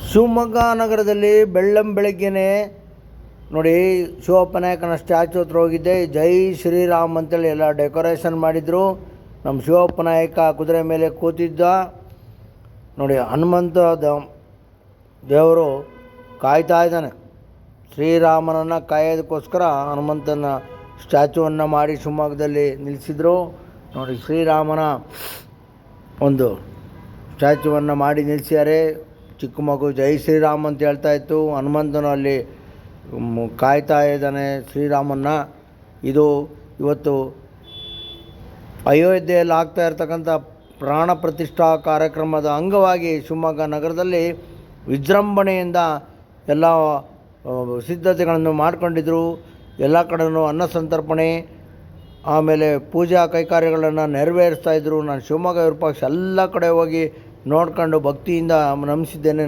ಶಿವಮೊಗ್ಗ ನಗರದಲ್ಲಿ ಬೆಳ್ಳಂಬೆಳಗ್ಗೆನೇ ನೋಡಿ ಶಿವಪ್ಪ ನಾಯಕನ ಸ್ಟ್ಯಾಚು ಹತ್ರ ಹೋಗಿದ್ದೆ. ಜೈ ಶ್ರೀರಾಮ್ ಅಂತೇಳಿ ಎಲ್ಲ ಡೆಕೋರೇಷನ್ ಮಾಡಿದರು. ನಮ್ಮ ಶಿವಪ್ಪ ನಾಯಕ ಕುದುರೆ ಮೇಲೆ ಕೂತಿದ್ದ ನೋಡಿ. ಹನುಮಂತ ದೇವರು ಕಾಯ್ತಾ ಇದ್ದಾನೆ. ಶ್ರೀರಾಮನನ್ನು ಕಾಯೋದಕ್ಕೋಸ್ಕರ ಹನುಮಂತನ ಸ್ಟ್ಯಾಚುವನ್ನು ಮಾಡಿ ಶಿವಮೊಗ್ಗದಲ್ಲಿ ನಿಲ್ಲಿಸಿದರು ನೋಡಿ. ಶ್ರೀರಾಮನ ಒಂದು ಸ್ಟ್ಯಾಚುವನ್ನು ಮಾಡಿ ನಿಲ್ಲಿಸಿದ್ದಾರೆ. ಚಿಕ್ಕ ಮಗು ಜೈ ಶ್ರೀರಾಮ್ ಅಂತ ಹೇಳ್ತಾ ಇತ್ತು. ಹನುಮಂತನು ಅಲ್ಲಿ ಕಾಯ್ತಾ ಇದ್ದಾನೆ ಶ್ರೀರಾಮನ್ನ. ಇದು ಇವತ್ತು ಅಯೋಧ್ಯೆಯಲ್ಲಿ ಆಗ್ತಾ ಇರ್ತಕ್ಕಂಥ ಪ್ರಾಣ ಪ್ರತಿಷ್ಠಾ ಕಾರ್ಯಕ್ರಮದ ಅಂಗವಾಗಿ ಶಿವಮೊಗ್ಗ ನಗರದಲ್ಲಿ ವಿಜೃಂಭಣೆಯಿಂದ ಎಲ್ಲ ಸಿದ್ಧತೆಗಳನ್ನು ಮಾಡಿಕೊಂಡಿದ್ದರು. ಎಲ್ಲ ಕಡೆಯೂ ಅನ್ನ ಸಂತರ್ಪಣೆ, ಆಮೇಲೆ ಪೂಜಾ ಕೈಕಾರ್ಯಗಳನ್ನು ನೆರವೇರಿಸ್ತಾಯಿದ್ರು. ನಾನು ಶಿವಮೊಗ್ಗ ವಿರೂಪಾಕ್ಷ ಎಲ್ಲ ಕಡೆ ಹೋಗಿ ನೋಡ್ಕೊಂಡು ಭಕ್ತಿಯಿಂದ ನಮಿಸಿದ್ದೇನೆ.